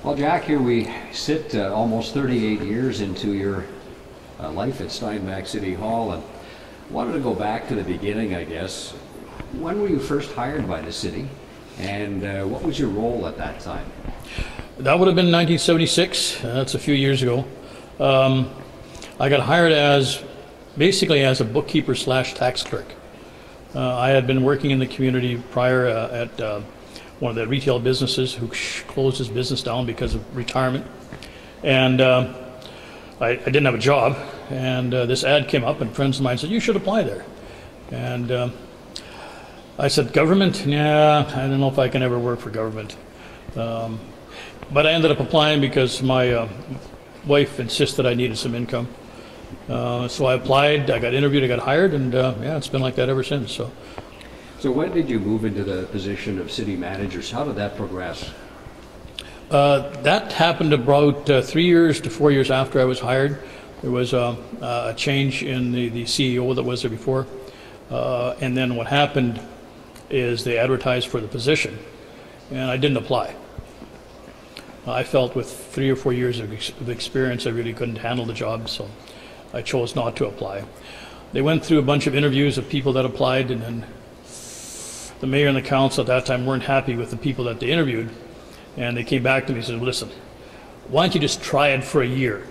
Well, Jack, here we sit almost 38 years into your life at Steinbach City Hall, and wanted to go back to the beginning, I guess. When were you first hired by the city, and what was your role at that time? That would have been 1976. That's a few years ago. I got hired basically as a bookkeeper slash tax clerk. I had been working in the community prior at one of the retail businesses who closed his business down because of retirement. And I didn't have a job, and this ad came up, and friends of mine said, "You should apply there." And I said, "Government? Yeah, I don't know if I can ever work for government." But I ended up applying because my wife insisted I needed some income. So I applied, I got interviewed, I got hired, and yeah, it's been like that ever since. So when did you move into the position of city managers? How did that progress? That happened about 3 years to 4 years after I was hired. There was a change in the CEO that was there before. And then what happened is they advertised for the position, and I didn't apply. I felt with 3 or 4 years of experience I really couldn't handle the job, so I chose not to apply. They went through a bunch of interviews of people that applied, and then the mayor and the council at that time weren't happy with the people that they interviewed, and they came back to me and said, "Listen, why don't you just try it for a year?"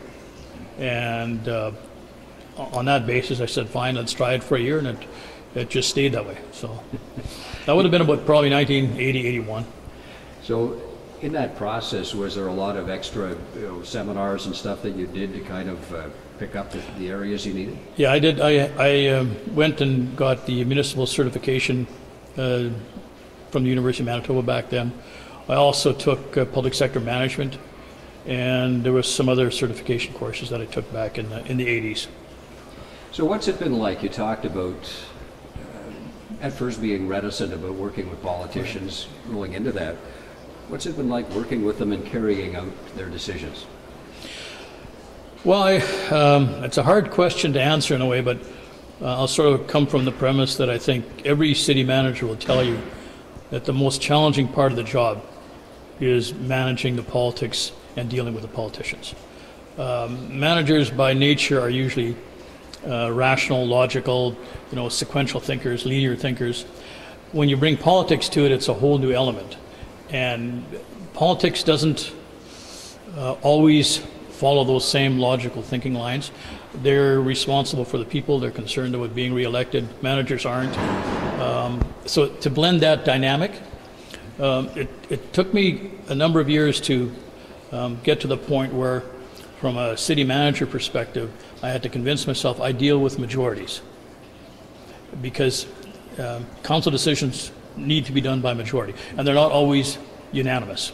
And on that basis I said, "Fine, let's try it for a year," and it just stayed that way. So that would have been about probably 1980, 81. So in that process, was there a lot of extra seminars and stuff that you did to kind of pick up the areas you needed? Yeah, I did. I went and got the municipal certification from the University of Manitoba back then. I also took public sector management, and there was some other certification courses that I took back in the 80s. So what's it been like? You talked about at first being reticent about working with politicians, going into that. What's it been like working with them and carrying out their decisions? Well, it's a hard question to answer in a way, but I'll sort of come from the premise that I think every city manager will tell you that the most challenging part of the job is managing the politics and dealing with the politicians. Managers by nature are usually rational, logical, sequential thinkers, linear thinkers. When you bring politics to it, it's a whole new element. And politics doesn't always follow those same logical thinking lines. They're responsible for the people. They're concerned about being reelected. Managers aren't. So to blend that dynamic, it took me a number of years to get to the point where, from a city manager perspective, I had to convince myself I deal with majorities, because council decisions need to be done by majority, and they're not always unanimous.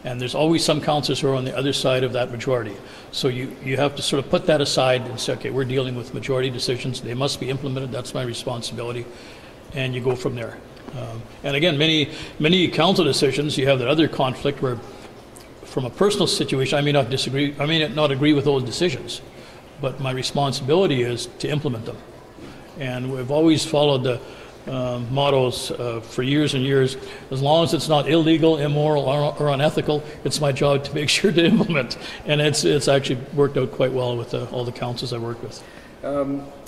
And there's always some councillors who are on the other side of that majority. So you have to sort of put that aside and say, okay, we're dealing with majority decisions. They must be implemented. That's my responsibility. And you go from there. And again, many council decisions, you have that other conflict where, from a personal situation, I may not disagree, I may not agree with those decisions, but my responsibility is to implement them. And we've always followed the mottos for years and years. As long as it's not illegal, immoral, or unethical, it's my job to make sure to implement. And it's actually worked out quite well with all the councils I work with.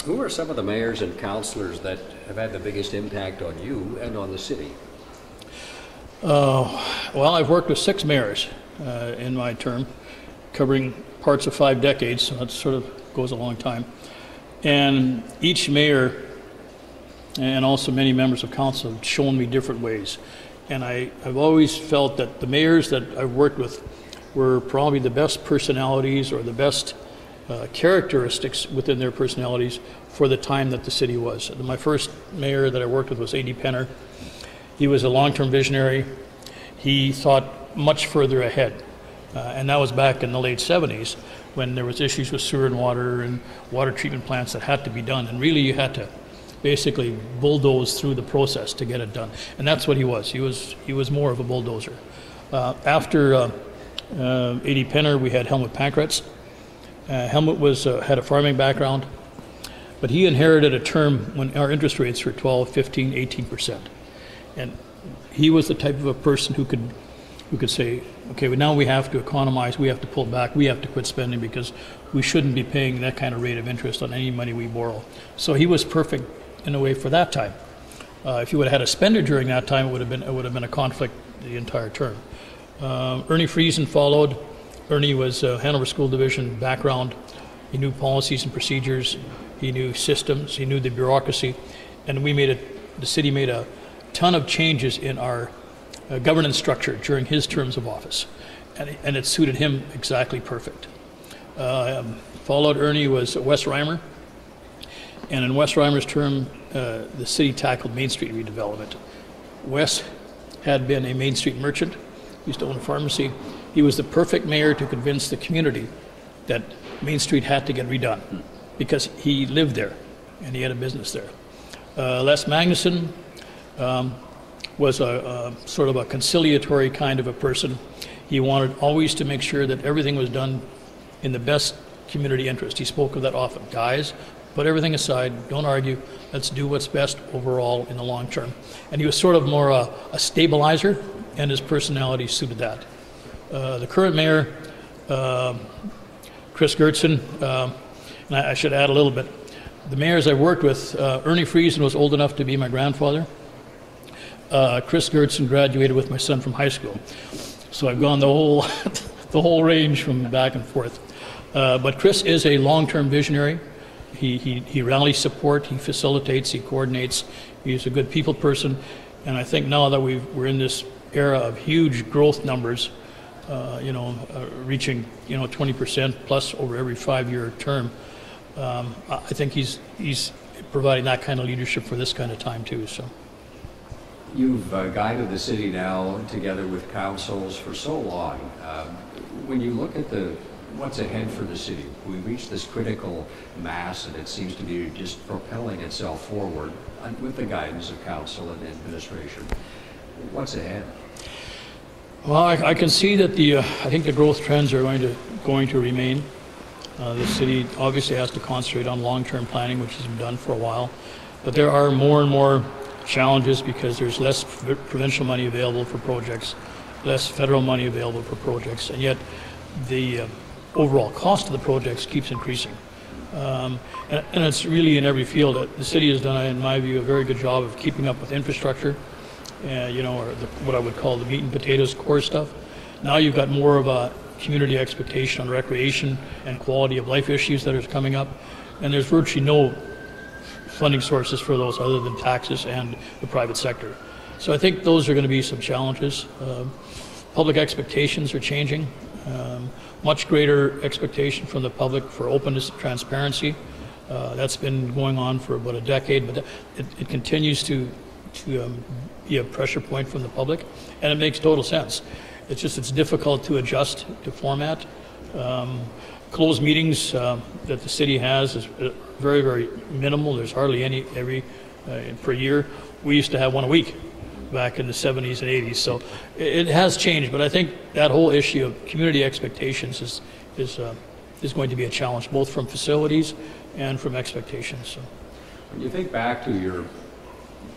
Who are some of the mayors and councillors that have had the biggest impact on you and on the city? Well, I've worked with 6 mayors in my term, covering parts of 5 decades, so that sort of goes a long time. And each mayor, and also many members of council, have shown me different ways. And I've always felt that the mayors that I've worked with were probably the best personalities, or the best characteristics within their personalities for the time that the city was. My first mayor that I worked with was A.D. Penner. He was a long-term visionary. He thought much further ahead. And that was back in the late 70s, when there was issues with sewer and water treatment plants that had to be done. And really you had to basically bulldoze through the process to get it done. And that's what he was. He was more of a bulldozer. After A.D. Penner, we had Helmut Pankratz. Helmut had a farming background, but he inherited a term when our interest rates were 12, 15, 18%. And he was the type of a person who could who could say, okay, well, now we have to economize, we have to pull back, we have to quit spending because we shouldn't be paying that kind of rate of interest on any money we borrow. So he was perfect in a way for that time. If you would have had a spender during that time, it would have been a conflict the entire term. Ernie Friesen followed. Ernie was Hanover School Division background. He knew policies and procedures. He knew systems. He knew the bureaucracy, and the city made a ton of changes in our governance structure during his terms of office, and it suited him exactly perfect. Followed Ernie was Wes Reimer, and in Wes Reimer's term, the city tackled Main Street redevelopment. Wes had been a Main Street merchant, used to own a pharmacy. He was the perfect mayor to convince the community that Main Street had to get redone because he lived there and he had a business there. Les Magnuson was a sort of a conciliatory kind of a person. He wanted always to make sure that everything was done in the best community interest. He spoke of that often. Guys, put everything aside, don't argue, let's do what's best overall in the long term. And he was sort of more a stabilizer, and his personality suited that. The current mayor, Chris Gertson, and I should add a little bit, the mayors I worked with, Ernie Friesen was old enough to be my grandfather. Chris Gertson graduated with my son from high school. So I've gone the whole, the whole range from back and forth. But Chris is a long-term visionary. He rallies support, he facilitates, he coordinates. He's a good people person. And I think now that we're in this era of huge growth numbers, reaching 20% plus over every 5-year term, I think he's providing that kind of leadership for this kind of time too. So. You've guided the city now together with councils for so long. When you look at what's ahead for the city, we reached this critical mass and it seems to be just propelling itself forward with the guidance of council and administration. What's ahead? Well, I can see that I think the growth trends are going to remain. The city obviously has to concentrate on long-term planning, which has been done for a while, but there are more and more challenges because there's less provincial money available for projects, less federal money available for projects, and yet the overall cost of the projects keeps increasing. And it's really in every field. The city has done, in my view, a very good job of keeping up with infrastructure, or what I would call the meat and potatoes core stuff. Now you've got more of a community expectation on recreation and quality of life issues that are coming up, and there's virtually no funding sources for those other than taxes and the private sector. So I think those are going to be some challenges. Public expectations are changing. Much greater expectation from the public for openness and transparency. That's been going on for about a decade, but it continues to be a pressure point from the public, and it makes total sense. It's difficult to adjust to format. Closed meetings that the city has is very, very minimal. There's hardly any per year. We used to have one a week back in the 70s and 80s. So it has changed, but I think that whole issue of community expectations is going to be a challenge, both from facilities and from expectations. So. When you think back to your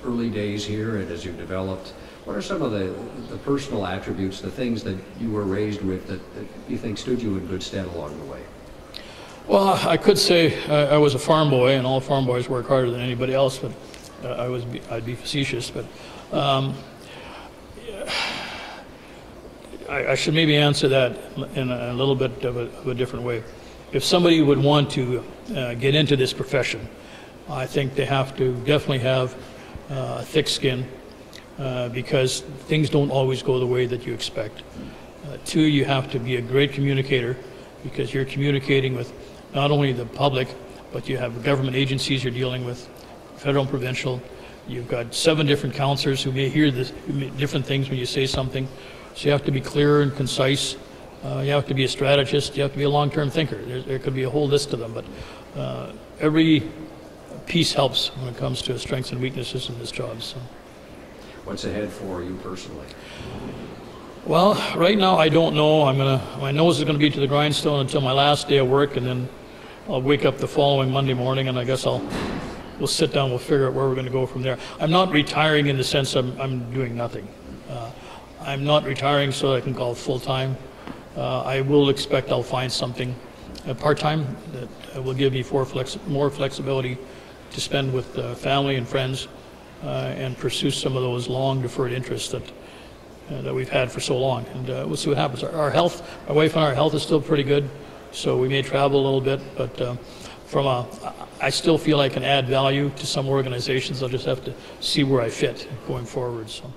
early days here and as you developed, what are some of the personal attributes, the things that you were raised with that you think stood you in good stead along the way? Well, I could say I was a farm boy, and all farm boys work harder than anybody else, but I'd be facetious. But I should maybe answer that in a little bit of a different way. If somebody would want to get into this profession, I think they have to definitely have a thick skin, because things don't always go the way that you expect. Two, you have to be a great communicator, because you're communicating with not only the public, but you have government agencies you're dealing with, federal and provincial. You've got 7 different counselors who may hear different things when you say something. So you have to be clear and concise. You have to be a strategist. You have to be a long-term thinker. There could be a whole list of them, but every piece helps when it comes to strengths and weaknesses in this job. So. What's ahead for you personally? Well, right now I don't know. My nose is going to be to the grindstone until my last day of work, and then I'll wake up the following Monday morning, and I guess we'll sit down, we'll figure out where we're going to go from there. I'm not retiring in the sense I'm doing nothing. I'm not retiring so I can call full-time. I will expect I'll find something part-time that will give me more flexibility to spend with family and friends and pursue some of those long deferred interests that we've had for so long. And we'll see what happens. Our health, my wife and our health is still pretty good, so we may travel a little bit, but I still feel I can add value to some organizations. I'll just have to see where I fit going forward. So.